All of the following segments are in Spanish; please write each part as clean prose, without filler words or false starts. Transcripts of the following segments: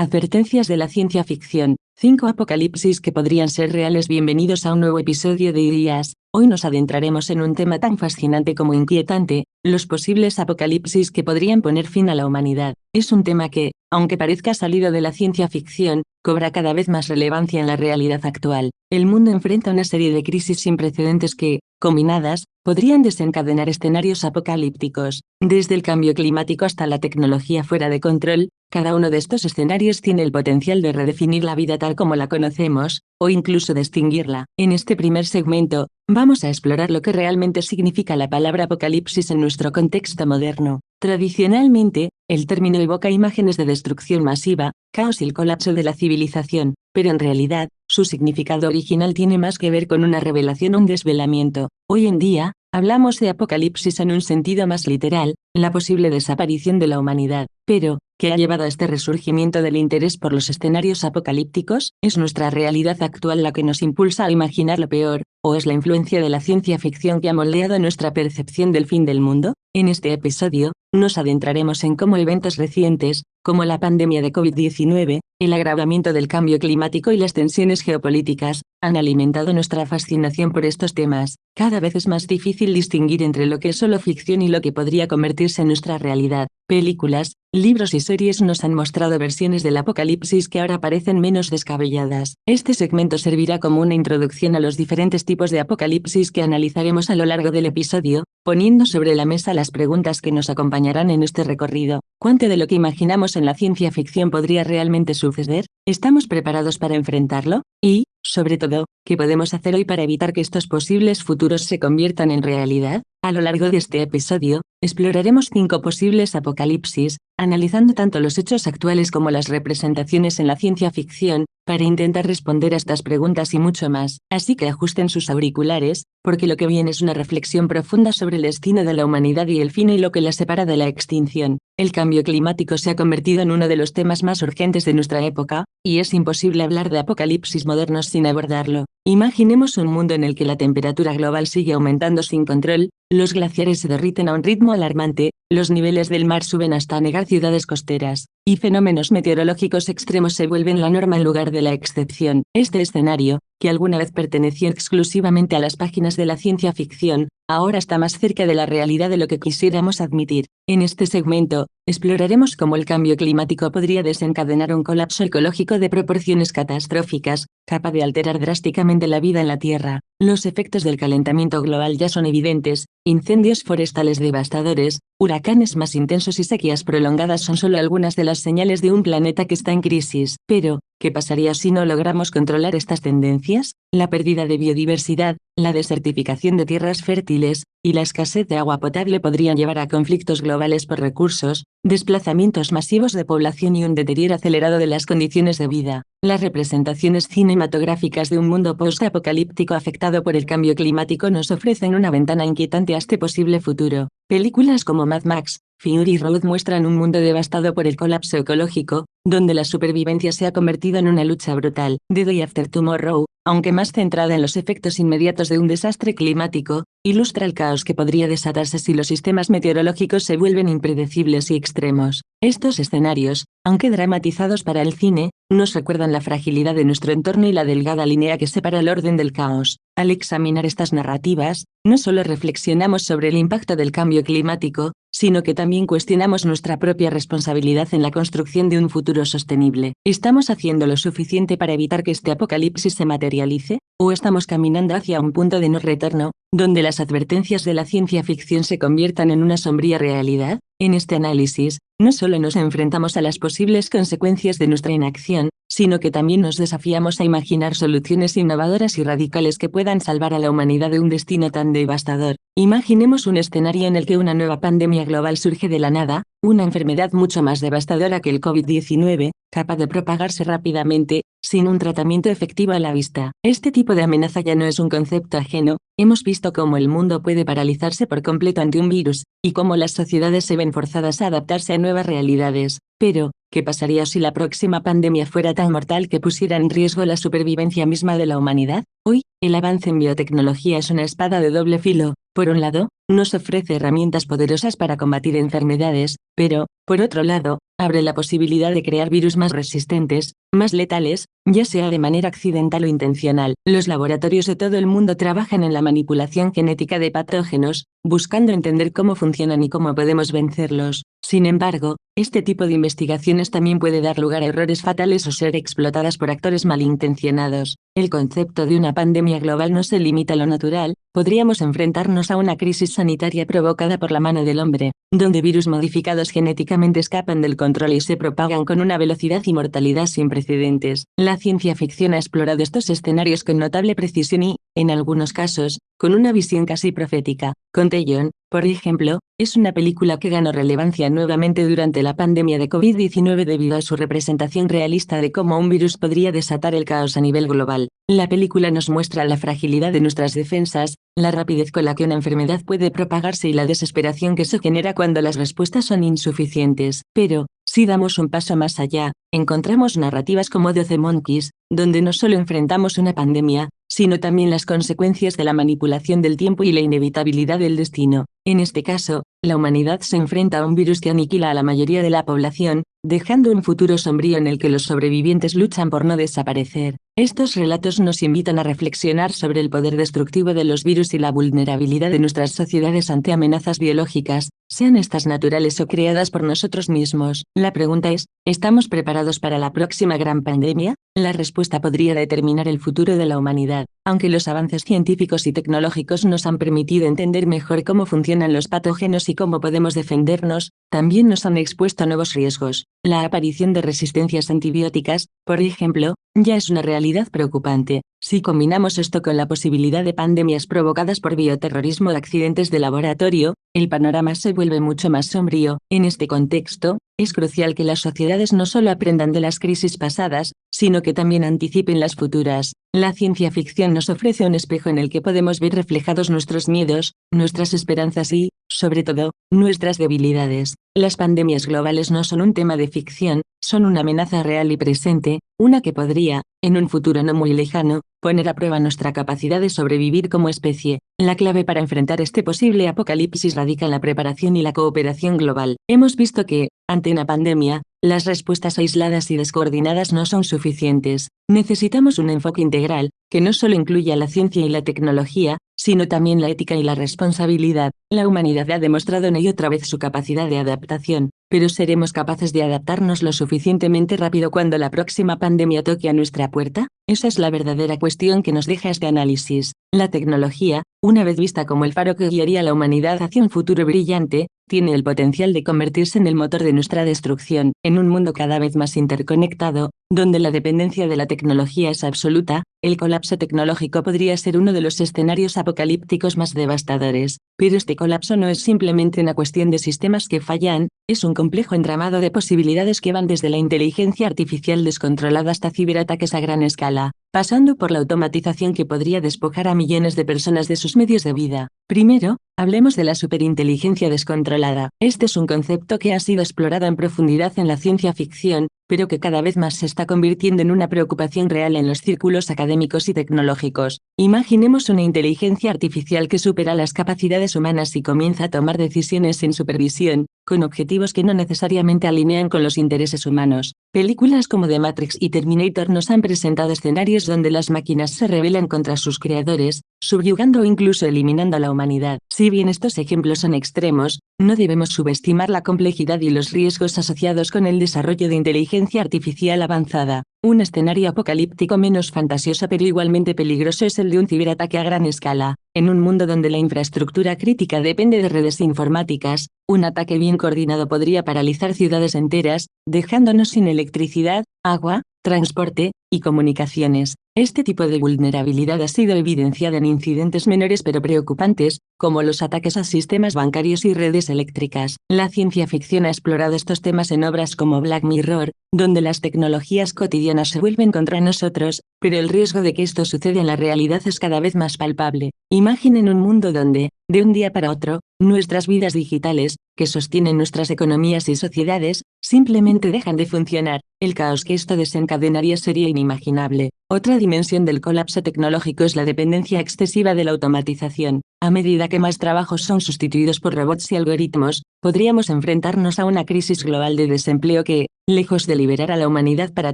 Advertencias de la ciencia ficción. 5 apocalipsis que podrían ser reales. Bienvenidos a un nuevo episodio de Ideas. Hoy nos adentraremos en un tema tan fascinante como inquietante, los posibles apocalipsis que podrían poner fin a la humanidad. Es un tema que, aunque parezca salido de la ciencia ficción, cobra cada vez más relevancia en la realidad actual. El mundo enfrenta una serie de crisis sin precedentes que, combinadas, podrían desencadenar escenarios apocalípticos. Desde el cambio climático hasta la tecnología fuera de control, cada uno de estos escenarios tiene el potencial de redefinir la vida tal como la conocemos, o incluso de extinguirla. En este primer segmento, vamos a explorar lo que realmente significa la palabra apocalipsis en nuestro contexto moderno. Tradicionalmente, el término evoca imágenes de destrucción masiva, caos y el colapso de la civilización, pero en realidad, su significado original tiene más que ver con una revelación o un desvelamiento. Hoy en día, hablamos de apocalipsis en un sentido más literal, la posible desaparición de la humanidad. Pero, ¿qué ha llevado a este resurgimiento del interés por los escenarios apocalípticos? ¿Es nuestra realidad actual la que nos impulsa a imaginar lo peor, o es la influencia de la ciencia ficción que ha moldeado nuestra percepción del fin del mundo? En este episodio, nos adentraremos en cómo eventos recientes, como la pandemia de COVID-19, el agravamiento del cambio climático y las tensiones geopolíticas, han alimentado nuestra fascinación por estos temas. Cada vez es más difícil distinguir entre lo que es solo ficción y lo que podría convertirse en nuestra realidad. Películas, libros y series nos han mostrado versiones del apocalipsis que ahora parecen menos descabelladas. Este segmento servirá como una introducción a los diferentes tipos de apocalipsis que analizaremos a lo largo del episodio, poniendo sobre la mesa las preguntas que nos acompañarán en este recorrido. ¿Cuánto de lo que imaginamos en la ciencia ficción podría realmente suceder? ¿Estamos preparados para enfrentarlo? Y, sobre todo, ¿qué podemos hacer hoy para evitar que estos posibles futuros se conviertan en realidad? A lo largo de este episodio, exploraremos 5 posibles apocalipsis, analizando tanto los hechos actuales como las representaciones en la ciencia ficción, para intentar responder a estas preguntas y mucho más. Así que ajusten sus auriculares, porque lo que viene es una reflexión profunda sobre el destino de la humanidad y el fin y lo que la separa de la extinción. El cambio climático se ha convertido en uno de los temas más urgentes de nuestra época, y es imposible hablar de apocalipsis modernos sin abordarlo. Imaginemos un mundo en el que la temperatura global sigue aumentando sin control, los glaciares se derriten a un ritmo alarmante, los niveles del mar suben hasta anegar ciudades costeras, y fenómenos meteorológicos extremos se vuelven la norma en lugar de la excepción. Este escenario, que alguna vez perteneció exclusivamente a las páginas de la ciencia ficción, ahora está más cerca de la realidad de lo que quisiéramos admitir. En este segmento, exploraremos cómo el cambio climático podría desencadenar un colapso ecológico de proporciones catastróficas, capaz de alterar drásticamente la vida en la Tierra. Los efectos del calentamiento global ya son evidentes: incendios forestales devastadores, huracanes más intensos y sequías prolongadas son solo algunas de las señales de un planeta que está en crisis. Pero, ¿qué pasaría si no logramos controlar estas tendencias? La pérdida de biodiversidad, la desertificación de tierras fértiles, y la escasez de agua potable podrían llevar a conflictos globales por recursos, desplazamientos masivos de población y un deterioro acelerado de las condiciones de vida. Las representaciones cinematográficas de un mundo post-apocalíptico afectado por el cambio climático nos ofrecen una ventana inquietante a este posible futuro. Películas como Mad Max, Fury Road muestran un mundo devastado por el colapso ecológico, donde la supervivencia se ha convertido en una lucha brutal. The Day After Tomorrow, aunque más centrada en los efectos inmediatos de un desastre climático, ilustra el caos que podría desatarse si los sistemas meteorológicos se vuelven impredecibles y extremos. Estos escenarios, aunque dramatizados para el cine, nos recuerdan la fragilidad de nuestro entorno y la delgada línea que separa el orden del caos. Al examinar estas narrativas, no solo reflexionamos sobre el impacto del cambio climático, sino que también cuestionamos nuestra propia responsabilidad en la construcción de un futuro sostenible. ¿Estamos haciendo lo suficiente para evitar que este apocalipsis se materialice? ¿O estamos caminando hacia un punto de no retorno, donde las advertencias de la ciencia ficción se conviertan en una sombría realidad? En este análisis, no solo nos enfrentamos a las posibles consecuencias de nuestra inacción, sino que también nos desafiamos a imaginar soluciones innovadoras y radicales que puedan salvar a la humanidad de un destino tan devastador. Imaginemos un escenario en el que una nueva pandemia global surge de la nada, una enfermedad mucho más devastadora que el COVID-19, capaz de propagarse rápidamente, sin un tratamiento efectivo a la vista. Este tipo de amenaza ya no es un concepto ajeno, hemos visto cómo el mundo puede paralizarse por completo ante un virus, y cómo las sociedades se ven forzadas a adaptarse a nuevas realidades. Pero, ¿qué pasaría si la próxima pandemia fuera tan mortal que pusiera en riesgo la supervivencia misma de la humanidad? Hoy, el avance en biotecnología es una espada de doble filo. Por un lado, nos ofrece herramientas poderosas para combatir enfermedades, pero, por otro lado, abre la posibilidad de crear virus más resistentes, más letales, ya sea de manera accidental o intencional. Los laboratorios de todo el mundo trabajan en la manipulación genética de patógenos, buscando entender cómo funcionan y cómo podemos vencerlos. Sin embargo, este tipo de investigaciones también puede dar lugar a errores fatales o ser explotadas por actores malintencionados. El concepto de una pandemia global no se limita a lo natural, podríamos enfrentarnos a una crisis sanitaria provocada por la mano del hombre, donde virus modificados genéticamente escapan del control y se propagan con una velocidad y mortalidad sin precedentes. La ciencia ficción ha explorado estos escenarios con notable precisión y, en algunos casos, con una visión casi profética. Contagion, por ejemplo, es una película que ganó relevancia nuevamente durante la pandemia de COVID-19 debido a su representación realista de cómo un virus podría desatar el caos a nivel global. La película nos muestra la fragilidad de nuestras defensas, la rapidez con la que una enfermedad puede propagarse y la desesperación que se genera cuando las respuestas son insuficientes. Pero, si damos un paso más allá, encontramos narrativas como The Monkeys, donde no solo enfrentamos una pandemia, sino también las consecuencias de la manipulación del tiempo y la inevitabilidad del destino. En este caso, la humanidad se enfrenta a un virus que aniquila a la mayoría de la población, dejando un futuro sombrío en el que los sobrevivientes luchan por no desaparecer. Estos relatos nos invitan a reflexionar sobre el poder destructivo de los virus y la vulnerabilidad de nuestras sociedades ante amenazas biológicas, sean estas naturales o creadas por nosotros mismos. La pregunta es, ¿estamos preparados para la próxima gran pandemia? La respuesta podría determinar el futuro de la humanidad. Aunque los avances científicos y tecnológicos nos han permitido entender mejor cómo funcionan los patógenos y cómo podemos defendernos, también nos han expuesto a nuevos riesgos. La aparición de resistencias antibióticas, por ejemplo, ya es una realidad preocupante. Si combinamos esto con la posibilidad de pandemias provocadas por bioterrorismo o accidentes de laboratorio, el panorama se vuelve mucho más sombrío. En este contexto, es crucial que las sociedades no solo aprendan de las crisis pasadas, sino que también anticipen las futuras. La ciencia ficción nos ofrece un espejo en el que podemos ver reflejados nuestros miedos, nuestras esperanzas y, sobre todo, nuestras debilidades. Las pandemias globales no son un tema de ficción, son una amenaza real y presente, una que podría, en un futuro no muy lejano, poner a prueba nuestra capacidad de sobrevivir como especie. La clave para enfrentar este posible apocalipsis radica en la preparación y la cooperación global. Hemos visto que, ante una pandemia, las respuestas aisladas y descoordinadas no son suficientes. Necesitamos un enfoque integral, que no solo incluya la ciencia y la tecnología, sino también la ética y la responsabilidad. La humanidad ha demostrado una y otra vez su capacidad de adaptación, pero ¿seremos capaces de adaptarnos lo suficientemente rápido cuando la próxima pandemia toque a nuestra puerta? Esa es la verdadera cuestión que nos deja este análisis. La tecnología, una vez vista como el faro que guiaría a la humanidad hacia un futuro brillante, tiene el potencial de convertirse en el motor de nuestra destrucción. En un mundo cada vez más interconectado, donde la dependencia de la tecnología es absoluta, el colapso tecnológico podría ser uno de los escenarios apocalípticos más devastadores. Pero este colapso no es simplemente una cuestión de sistemas que fallan, es un complejo entramado de posibilidades que van desde la inteligencia artificial descontrolada hasta ciberataques a gran escala, pasando por la automatización que podría despojar a millones de personas de sus medios de vida. Primero, hablemos de la superinteligencia descontrolada. Este es un concepto que ha sido explorado en profundidad en la ciencia ficción, pero que cada vez más se está convirtiendo en una preocupación real en los círculos académicos y tecnológicos. Imaginemos una inteligencia artificial que supera las capacidades humanas y comienza a tomar decisiones sin supervisión, con objetivos que no necesariamente alinean con los intereses humanos. Películas como The Matrix y Terminator nos han presentado escenarios donde las máquinas se rebelan contra sus creadores, subyugando o incluso eliminando a la humanidad. Si bien estos ejemplos son extremos, no debemos subestimar la complejidad y los riesgos asociados con el desarrollo de inteligencia artificial avanzada. Un escenario apocalíptico menos fantasioso pero igualmente peligroso es el de un ciberataque a gran escala. En un mundo donde la infraestructura crítica depende de redes informáticas, un ataque bien coordinado podría paralizar ciudades enteras, dejándonos sin electricidad, agua, transporte, y comunicaciones. Este tipo de vulnerabilidad ha sido evidenciada en incidentes menores pero preocupantes, como los ataques a sistemas bancarios y redes eléctricas. La ciencia ficción ha explorado estos temas en obras como Black Mirror, donde las tecnologías cotidianas se vuelven contra nosotros, pero el riesgo de que esto suceda en la realidad es cada vez más palpable. Imaginen un mundo donde, de un día para otro, nuestras vidas digitales, que sostienen nuestras economías y sociedades, simplemente dejan de funcionar. El caos que esto desencadenaría sería inimaginable. Otra dimensión del colapso tecnológico es la dependencia excesiva de la automatización. A medida que más trabajos son sustituidos por robots y algoritmos, podríamos enfrentarnos a una crisis global de desempleo que, lejos de liberar a la humanidad para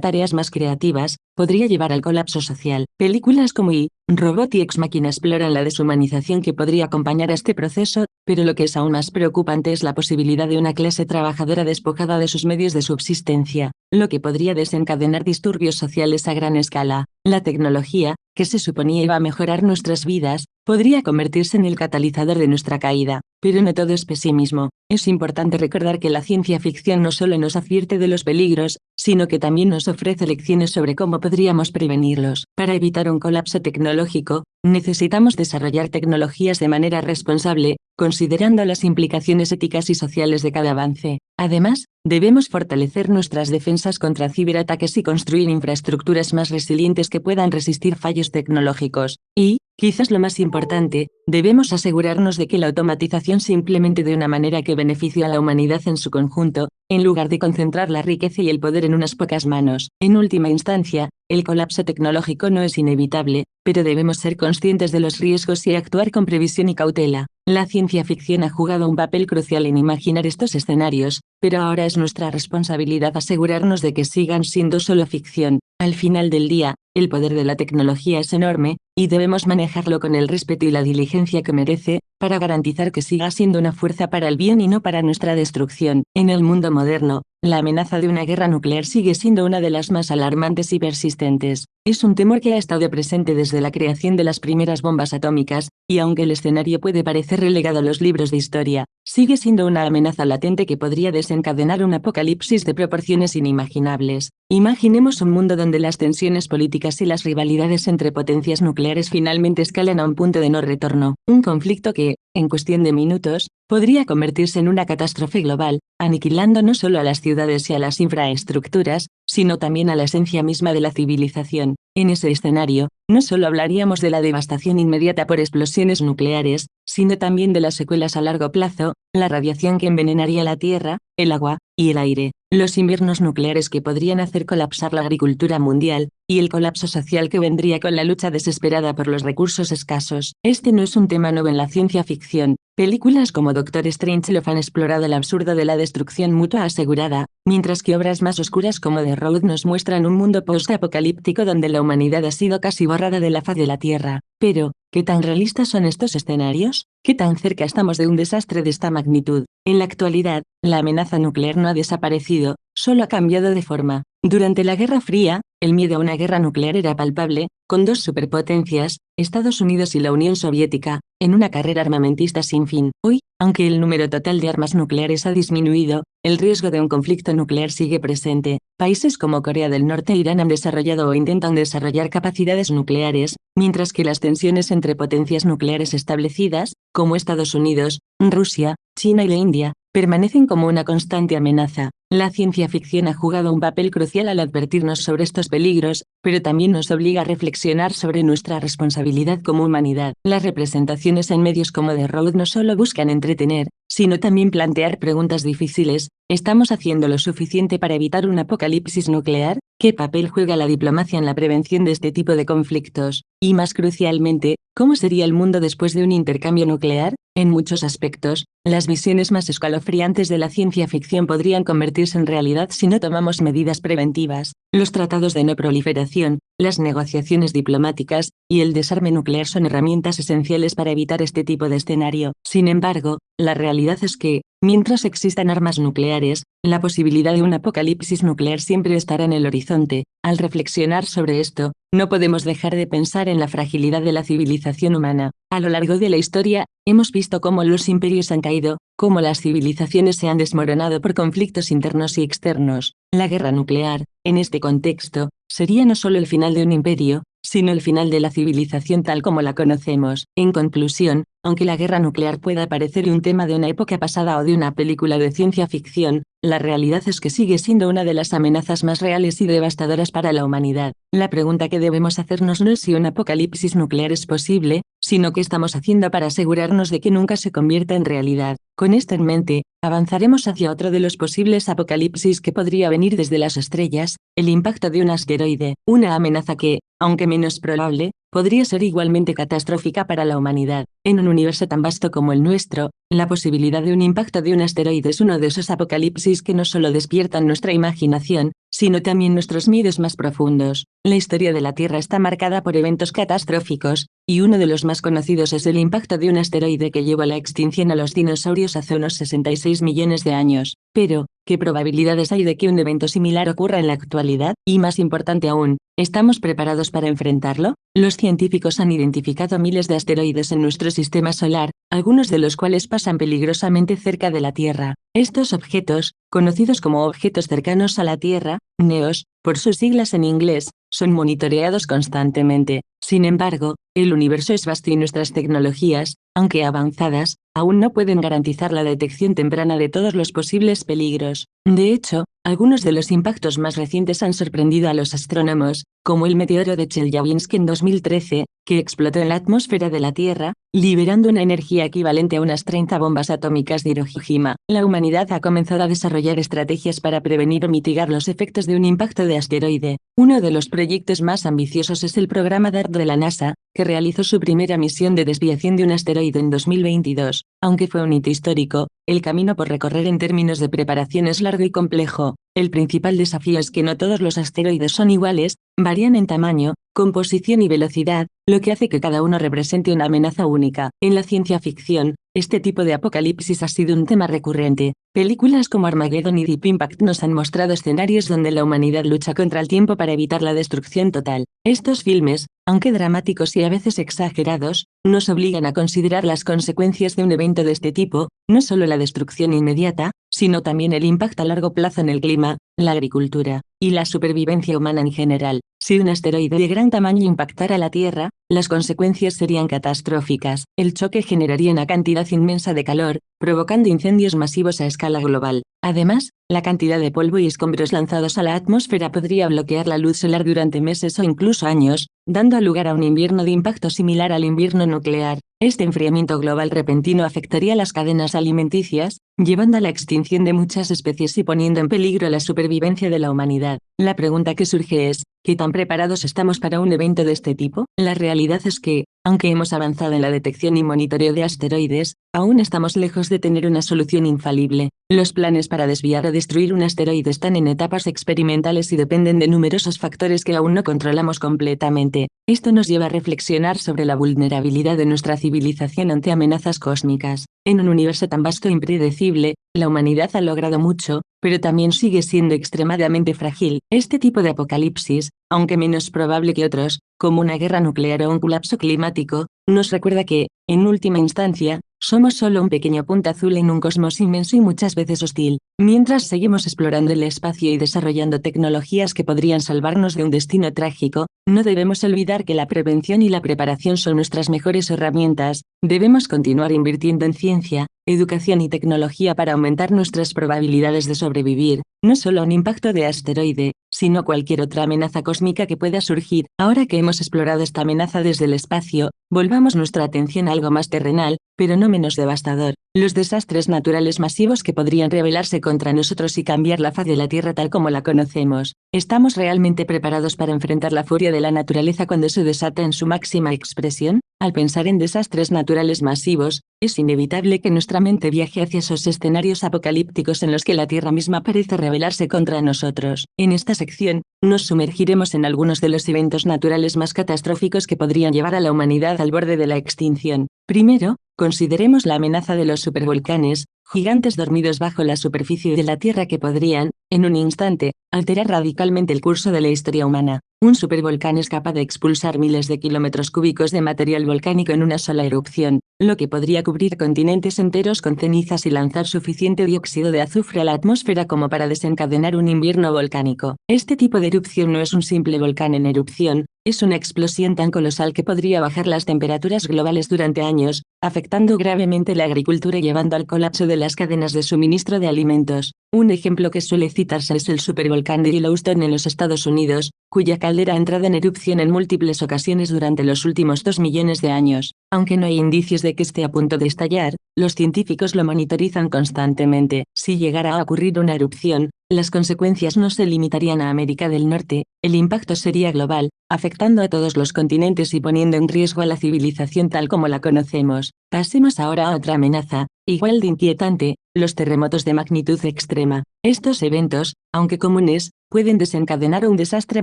tareas más creativas, podría llevar al colapso social. Películas como Robot y Ex Machina exploran la deshumanización que podría acompañar a este proceso, pero lo que es aún más preocupante es la posibilidad de una clase trabajadora despojada de sus medios de subsistencia, lo que podría desencadenar disturbios sociales a gran escala. La tecnología, que se suponía iba a mejorar nuestras vidas, podría convertirse en el catalizador de nuestra caída. Pero no todo es pesimismo. Es importante recordar que la ciencia ficción no solo nos advierte de los peligros, sino que también nos ofrece lecciones sobre cómo podríamos prevenirlos. Para evitar un colapso tecnológico, necesitamos desarrollar tecnologías de manera responsable, considerando las implicaciones éticas y sociales de cada avance. Además, debemos fortalecer nuestras defensas contra ciberataques y construir infraestructuras más resilientes que puedan resistir fallos tecnológicos. Y, quizás lo más importante, debemos asegurarnos de que la automatización se implemente de una manera que beneficie a la humanidad en su conjunto, en lugar de concentrar la riqueza y el poder en unas pocas manos. En última instancia, el colapso tecnológico no es inevitable, pero debemos ser conscientes de los riesgos y actuar con previsión y cautela. La ciencia ficción ha jugado un papel crucial en imaginar estos escenarios, pero ahora es nuestra responsabilidad asegurarnos de que sigan siendo solo ficción. Al final del día, el poder de la tecnología es enorme, y debemos manejarlo con el respeto y la diligencia que merece, para garantizar que siga siendo una fuerza para el bien y no para nuestra destrucción. En el mundo moderno, la amenaza de una guerra nuclear sigue siendo una de las más alarmantes y persistentes. Es un temor que ha estado presente desde la creación de las primeras bombas atómicas, y aunque el escenario puede parecer relegado a los libros de historia, sigue siendo una amenaza latente que podría desencadenar un apocalipsis de proporciones inimaginables. Imaginemos un mundo donde las tensiones políticas y las rivalidades entre potencias nucleares finalmente escalan a un punto de no retorno. Un conflicto que, en cuestión de minutos, podría convertirse en una catástrofe global, aniquilando no solo a las ciudades y a las infraestructuras, sino también a la esencia misma de la civilización. En ese escenario, no solo hablaríamos de la devastación inmediata por explosiones nucleares, sino también de las secuelas a largo plazo, la radiación que envenenaría la tierra, el agua y el aire, los inviernos nucleares que podrían hacer colapsar la agricultura mundial, y el colapso social que vendría con la lucha desesperada por los recursos escasos. Este no es un tema nuevo en la ciencia ficción. Películas como Doctor Strangelove han explorado el absurdo de la destrucción mutua asegurada, mientras que obras más oscuras como The Road nos muestran un mundo post-apocalíptico donde la humanidad ha sido casi borrada de la faz de la Tierra. Pero, ¿qué tan realistas son estos escenarios? ¿Qué tan cerca estamos de un desastre de esta magnitud? En la actualidad, la amenaza nuclear no ha desaparecido, solo ha cambiado de forma. Durante la Guerra Fría, el miedo a una guerra nuclear era palpable, con dos superpotencias, Estados Unidos y la Unión Soviética, en una carrera armamentista sin fin. Hoy, aunque el número total de armas nucleares ha disminuido, el riesgo de un conflicto nuclear sigue presente. Países como Corea del Norte e Irán han desarrollado o intentan desarrollar capacidades nucleares, mientras que las tensiones entre potencias nucleares establecidas, como Estados Unidos, Rusia, China y la India, permanecen como una constante amenaza. La ciencia ficción ha jugado un papel crucial al advertirnos sobre estos peligros, pero también nos obliga a reflexionar sobre nuestra responsabilidad como humanidad. Las representaciones en medios como The Road no solo buscan entretener, sino también plantear preguntas difíciles. ¿Estamos haciendo lo suficiente para evitar un apocalipsis nuclear? ¿Qué papel juega la diplomacia en la prevención de este tipo de conflictos? Y más crucialmente, ¿cómo sería el mundo después de un intercambio nuclear? En muchos aspectos, las visiones más escalofriantes de la ciencia ficción podrían convertirse en realidad si no tomamos medidas preventivas. Los tratados de no proliferación, las negociaciones diplomáticas y el desarme nuclear son herramientas esenciales para evitar este tipo de escenario. Sin embargo, la realidad es que, mientras existan armas nucleares, la posibilidad de un apocalipsis nuclear siempre estará en el horizonte. Al reflexionar sobre esto, no podemos dejar de pensar en la fragilidad de la civilización humana. A lo largo de la historia, hemos visto cómo los imperios han caído, cómo las civilizaciones se han desmoronado por conflictos internos y externos, La guerra nuclear, en este contexto, sería no solo el final de un imperio, sino el final de la civilización tal como la conocemos. En conclusión, aunque la guerra nuclear pueda parecer un tema de una época pasada o de una película de ciencia ficción, la realidad es que sigue siendo una de las amenazas más reales y devastadoras para la humanidad. La pregunta que debemos hacernos no es si un apocalipsis nuclear es posible, sino qué estamos haciendo para asegurarnos de que nunca se convierta en realidad. Con esto en mente, avanzaremos hacia otro de los posibles apocalipsis que podría venir desde las estrellas, el impacto de un asteroide, una amenaza que, aunque menos probable, podría ser igualmente catastrófica para la humanidad. En un universo tan vasto como el nuestro, la posibilidad de un impacto de un asteroide es uno de esos apocalipsis que no solo despiertan nuestra imaginación, sino también nuestros miedos más profundos. La historia de la Tierra está marcada por eventos catastróficos, y uno de los más conocidos es el impacto de un asteroide que llevó a la extinción a los dinosaurios hace unos 66 millones de años. Pero, ¿qué probabilidades hay de que un evento similar ocurra en la actualidad? Y más importante aún, ¿estamos preparados para enfrentarlo? Los científicos han identificado miles de asteroides en nuestro sistema solar, algunos de los cuales pasan peligrosamente cerca de la Tierra. Estos objetos, conocidos como objetos cercanos a la Tierra, NEOS, por sus siglas en inglés, son monitoreados constantemente. Sin embargo, el universo es vasto y nuestras tecnologías, aunque avanzadas, aún no pueden garantizar la detección temprana de todos los posibles peligros. De hecho, algunos de los impactos más recientes han sorprendido a los astrónomos, como el meteoro de Chelyabinsk en 2013, que explotó en la atmósfera de la Tierra, liberando una energía equivalente a unas 30 bombas atómicas de Hiroshima. La humanidad ha comenzado a desarrollar estrategias para prevenir o mitigar los efectos de un impacto de asteroide. Uno de los proyectos más ambiciosos es el programa DART de la NASA, que realizó su primera misión de desviación de un asteroide en 2022. Aunque fue un hito histórico, el camino por recorrer en términos de preparación es largo y complejo. El principal desafío es que no todos los asteroides son iguales, varían en tamaño, composición y velocidad, lo que hace que cada uno represente una amenaza única. En la ciencia ficción, este tipo de apocalipsis ha sido un tema recurrente. Películas como Armageddon y Deep Impact nos han mostrado escenarios donde la humanidad lucha contra el tiempo para evitar la destrucción total. Estos filmes, aunque dramáticos y a veces exagerados, nos obligan a considerar las consecuencias de un evento de este tipo, no solo la destrucción inmediata, sino también el impacto a largo plazo en el clima, la agricultura, y la supervivencia humana en general. Si un asteroide de gran tamaño impactara la Tierra, las consecuencias serían catastróficas. El choque generaría una cantidad inmensa de calor, provocando incendios masivos a escala global. Además, la cantidad de polvo y escombros lanzados a la atmósfera podría bloquear la luz solar durante meses o incluso años, dando lugar a un invierno de impacto similar al invierno nuclear. Este enfriamiento global repentino afectaría las cadenas alimenticias, llevando a la extinción de muchas especies y poniendo en peligro la supervivencia de la humanidad. La pregunta que surge es, ¿qué tan preparados estamos para un evento de este tipo? La realidad es que, aunque hemos avanzado en la detección y monitoreo de asteroides, aún estamos lejos de tener una solución infalible. Los planes para desviar o destruir un asteroide están en etapas experimentales y dependen de numerosos factores que aún no controlamos completamente. Esto nos lleva a reflexionar sobre la vulnerabilidad de nuestra civilización ante amenazas cósmicas. En un universo tan vasto e impredecible, la humanidad ha logrado mucho, pero también sigue siendo extremadamente frágil. Este tipo de apocalipsis, aunque menos probable que otros, como una guerra nuclear o un colapso climático, nos recuerda que, en última instancia, somos solo un pequeño punto azul en un cosmos inmenso y muchas veces hostil. Mientras seguimos explorando el espacio y desarrollando tecnologías que podrían salvarnos de un destino trágico, no debemos olvidar que la prevención y la preparación son nuestras mejores herramientas. Debemos continuar invirtiendo en ciencia, educación y tecnología para aumentar nuestras probabilidades de sobrevivir, no solo a un impacto de asteroide, sino a cualquier otra amenaza cósmica que pueda surgir. Ahora que hemos explorado esta amenaza desde el espacio, volvamos nuestra atención a algo más terrenal, pero no menos devastador: los desastres naturales masivos que podrían rebelarse contra nosotros y cambiar la faz de la Tierra tal como la conocemos. ¿Estamos realmente preparados para enfrentar la furia de la naturaleza cuando se desata en su máxima expresión? Al pensar en desastres naturales masivos, es inevitable que nuestra mente viaje hacia esos escenarios apocalípticos en los que la Tierra misma parece rebelarse contra nosotros. En esta sección, nos sumergiremos en algunos de los eventos naturales más catastróficos que podrían llevar a la humanidad al borde de la extinción. Primero, consideremos la amenaza de los supervolcanes, gigantes dormidos bajo la superficie de la Tierra que podrían, en un instante, alterar radicalmente el curso de la historia humana. Un supervolcán es capaz de expulsar miles de kilómetros cúbicos de material volcánico en una sola erupción. lo que podría cubrir continentes enteros con cenizas y lanzar suficiente dióxido de azufre a la atmósfera como para desencadenar un invierno volcánico. Este tipo de erupción no es un simple volcán en erupción, es una explosión tan colosal que podría bajar las temperaturas globales durante años, afectando gravemente la agricultura y llevando al colapso de las cadenas de suministro de alimentos. Un ejemplo que suele citarse es el supervolcán de Yellowstone en los Estados Unidos, cuya caldera ha entrado en erupción en múltiples ocasiones durante los últimos 2 millones de años. Aunque no hay indicios de que esté a punto de estallar, los científicos lo monitorizan constantemente. Si llegara a ocurrir una erupción, las consecuencias no se limitarían a América del Norte, el impacto sería global, afectando a todos los continentes y poniendo en riesgo a la civilización tal como la conocemos. Pasemos ahora a otra amenaza, igual de inquietante, los terremotos de magnitud extrema. Estos eventos, aunque comunes, pueden desencadenar un desastre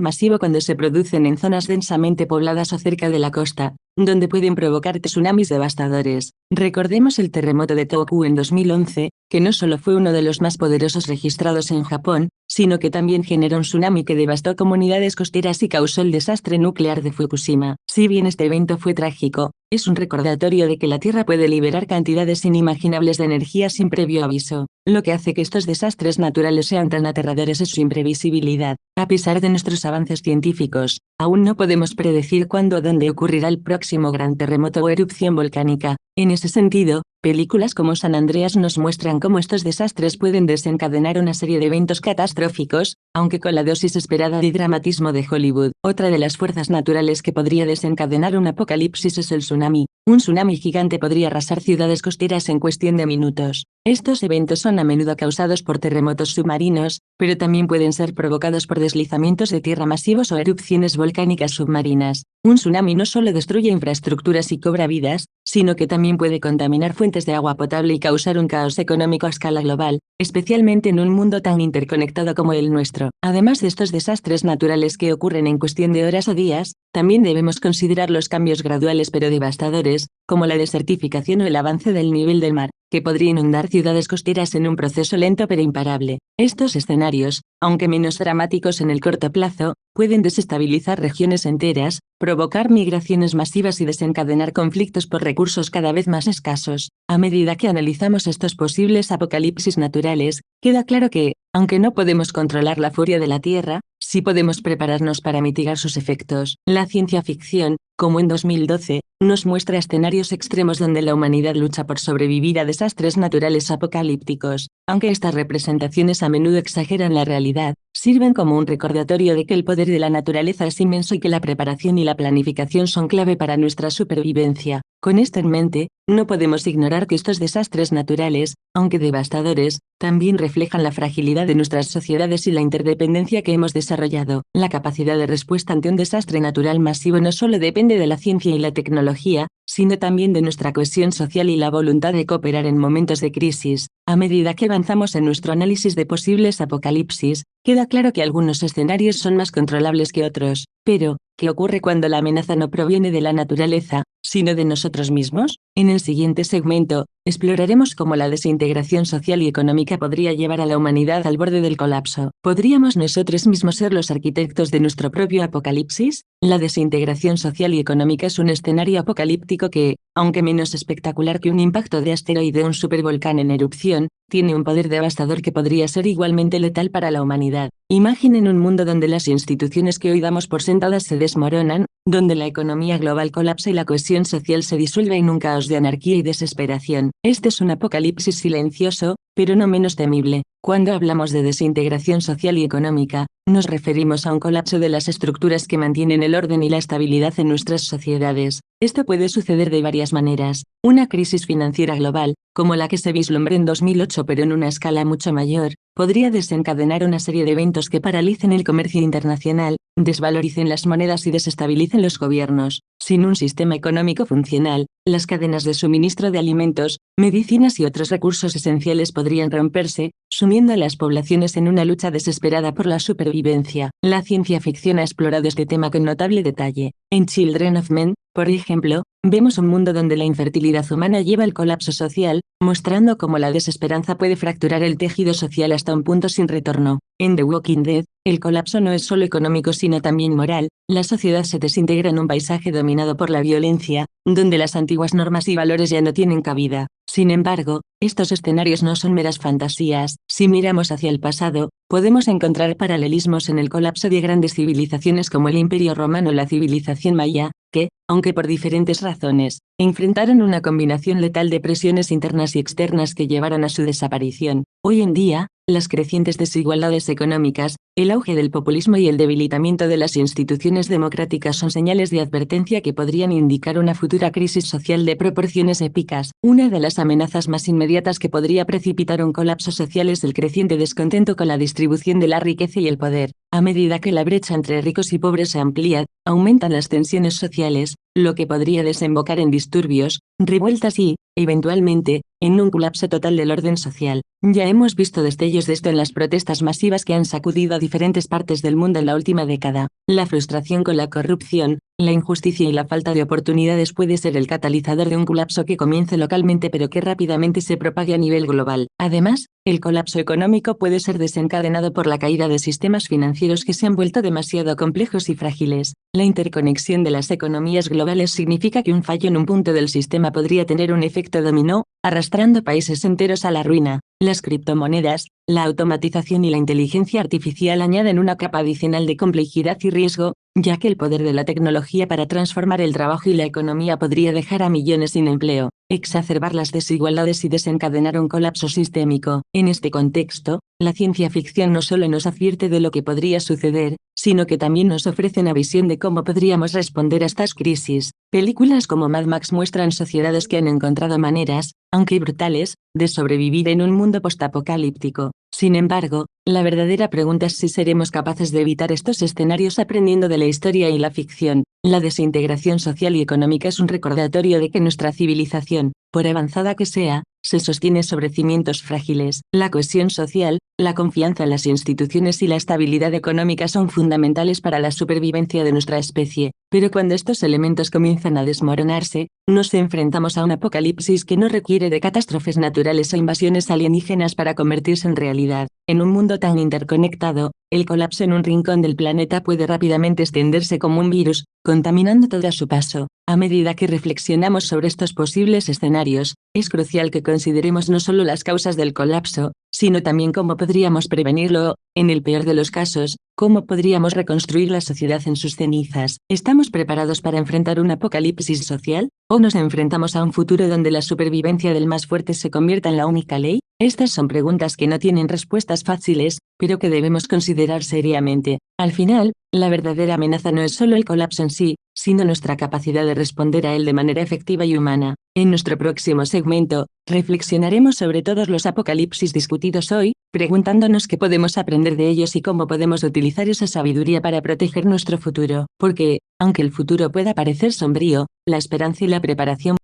masivo cuando se producen en zonas densamente pobladas o cerca de la costa, donde pueden provocar tsunamis devastadores. Recordemos el terremoto de Tohoku en 2011, que no solo fue uno de los más poderosos registrados en Japón, sino que también generó un tsunami que devastó comunidades costeras y causó el desastre nuclear de Fukushima. Si bien este evento fue trágico, es un recordatorio de que la Tierra puede liberar cantidades inimaginables de energía sin previo aviso. Lo que hace que estos desastres naturales sean tan aterradores es su imprevisibilidad. A pesar de nuestros avances científicos, aún no podemos predecir cuándo o dónde ocurrirá el próximo gran terremoto o erupción volcánica. En ese sentido, películas como San Andreas nos muestran cómo estos desastres pueden desencadenar una serie de eventos catastróficos, aunque con la dosis esperada de dramatismo de Hollywood. Otra de las fuerzas naturales que podría desencadenar un apocalipsis es el tsunami. Un tsunami gigante podría arrasar ciudades costeras en cuestión de minutos. Estos eventos son a menudo causados por terremotos submarinos, pero también pueden ser provocados por deslizamientos de tierra masivos o erupciones volcánicas submarinas. Un tsunami no solo destruye infraestructuras y cobra vidas, sino que también puede contaminar fuentes de agua potable y causar un caos económico a escala global, especialmente en un mundo tan interconectado como el nuestro. Además de estos desastres naturales que ocurren en cuestión de horas o días, también debemos considerar los cambios graduales pero devastadores, como la desertificación o el avance del nivel del mar, que podría inundar ciudades costeras en un proceso lento pero imparable. Estos escenarios, aunque menos dramáticos en el corto plazo, pueden desestabilizar regiones enteras, provocar migraciones masivas y desencadenar conflictos por recursos cada vez más escasos. A medida que analizamos estos posibles apocalipsis naturales, queda claro que, aunque no podemos controlar la furia de la Tierra, sí podemos prepararnos para mitigar sus efectos. La ciencia ficción, como en 2012, nos muestra escenarios extremos donde la humanidad lucha por sobrevivir a desastres naturales apocalípticos. Aunque estas representaciones a menudo exageran la realidad, sirven como un recordatorio de que el poder de la naturaleza es inmenso y que la preparación y la planificación son clave para nuestra supervivencia. Con esto en mente, no podemos ignorar que estos desastres naturales, aunque devastadores, también reflejan la fragilidad de nuestras sociedades y la interdependencia que hemos desarrollado. La capacidad de respuesta ante un desastre natural masivo no solo depende de la ciencia y la tecnología, sino también de nuestra cohesión social y la voluntad de cooperar en momentos de crisis. A medida que avanzamos en nuestro análisis de posibles apocalipsis, queda claro que algunos escenarios son más controlables que otros. Pero, ¿qué ocurre cuando la amenaza no proviene de la naturaleza, sino de nosotros mismos? En el siguiente segmento, exploraremos cómo la desintegración social y económica podría llevar a la humanidad al borde del colapso. ¿Podríamos nosotros mismos ser los arquitectos de nuestro propio apocalipsis? La desintegración social y económica es un escenario apocalíptico que, aunque menos espectacular que un impacto de asteroide o un supervolcán en erupción, tiene un poder devastador que podría ser igualmente letal para la humanidad. Imaginen un mundo donde las instituciones que hoy damos por sentadas se desmoronan, donde la economía global colapsa y la cohesión social se disuelve en un caos de anarquía y desesperación. Este es un apocalipsis silencioso, pero no menos temible. Cuando hablamos de desintegración social y económica, nos referimos a un colapso de las estructuras que mantienen el orden y la estabilidad en nuestras sociedades. Esto puede suceder de varias maneras. Una crisis financiera global, como la que se vislumbró en 2008 pero en una escala mucho mayor, podría desencadenar una serie de eventos que paralicen el comercio internacional, desvaloricen las monedas y desestabilicen los gobiernos. Sin un sistema económico funcional, las cadenas de suministro de alimentos, medicinas y otros recursos esenciales podrían romperse, sumiendo a las poblaciones en una lucha desesperada por la supervivencia. La ciencia ficción ha explorado este tema con notable detalle. En Children of Men, por ejemplo, vemos un mundo donde la infertilidad humana lleva al colapso social, mostrando cómo la desesperanza puede fracturar el tejido social hasta un punto sin retorno. En The Walking Dead, el colapso no es solo económico sino también moral, la sociedad se desintegra en un paisaje dominado por la violencia, donde las antiguas normas y valores ya no tienen cabida. Sin embargo, estos escenarios no son meras fantasías. Si miramos hacia el pasado, podemos encontrar paralelismos en el colapso de grandes civilizaciones como el Imperio Romano o la civilización maya, que, aunque por diferentes razones, enfrentaron una combinación letal de presiones internas y externas que llevaron a su desaparición. Hoy en día, las crecientes desigualdades económicas, el auge del populismo y el debilitamiento de las instituciones democráticas son señales de advertencia que podrían indicar una futura crisis social de proporciones épicas. Una de las amenazas más inmediatas que podría precipitar un colapso social es el creciente descontento con la distribución de la riqueza y el poder. A medida que la brecha entre ricos y pobres se amplía, aumentan las tensiones sociales, lo que podría desembocar en disturbios, revueltas y, eventualmente, en un colapso total del orden social. Ya hemos visto destellos de esto en las protestas masivas que han sacudido a diferentes partes del mundo en la última década. La frustración con la corrupción, la injusticia y la falta de oportunidades puede ser el catalizador de un colapso que comience localmente pero que rápidamente se propague a nivel global. Además, el colapso económico puede ser desencadenado por la caída de sistemas financieros que se han vuelto demasiado complejos y frágiles. La interconexión de las economías globales significa que un fallo en un punto del sistema podría tener un efecto dominó, arrastrando países enteros a la ruina. Las criptomonedas, la automatización y la inteligencia artificial añaden una capa adicional de complejidad y riesgo, ya que el poder de la tecnología para transformar el trabajo y la economía podría dejar a millones sin empleo, exacerbar las desigualdades y desencadenar un colapso sistémico. En este contexto, la ciencia ficción no solo nos advierte de lo que podría suceder, sino que también nos ofrece una visión de cómo podríamos responder a estas crisis. Películas como Mad Max muestran sociedades que han encontrado maneras, aunque brutales, de sobrevivir en un mundo postapocalíptico. Sin embargo, la verdadera pregunta es si seremos capaces de evitar estos escenarios aprendiendo de la historia y la ficción. La desintegración social y económica es un recordatorio de que nuestra civilización, por avanzada que sea, se sostiene sobre cimientos frágiles. La cohesión social, la confianza en las instituciones y la estabilidad económica son fundamentales para la supervivencia de nuestra especie, pero cuando estos elementos comienzan a desmoronarse, nos enfrentamos a un apocalipsis que no requiere de catástrofes naturales o invasiones alienígenas para convertirse en realidad. En un mundo tan interconectado, el colapso en un rincón del planeta puede rápidamente extenderse como un virus, contaminando todo a su paso. A medida que reflexionamos sobre estos posibles escenarios, es crucial que consideremos no solo las causas del colapso, sino también cómo podríamos prevenirlo, en el peor de los casos, cómo podríamos reconstruir la sociedad en sus cenizas. ¿Estamos preparados para enfrentar un apocalipsis social? ¿O nos enfrentamos a un futuro donde la supervivencia del más fuerte se convierta en la única ley? Estas son preguntas que no tienen respuestas fáciles, pero que debemos considerar seriamente. Al final, la verdadera amenaza no es solo el colapso en sí, sino nuestra capacidad de responder a él de manera efectiva y humana. En nuestro próximo segmento, reflexionaremos sobre todos los apocalipsis discutidos hoy, preguntándonos qué podemos aprender de ellos y cómo podemos utilizar esa sabiduría para proteger nuestro futuro. Porque, aunque el futuro pueda parecer sombrío, la esperanza y la preparación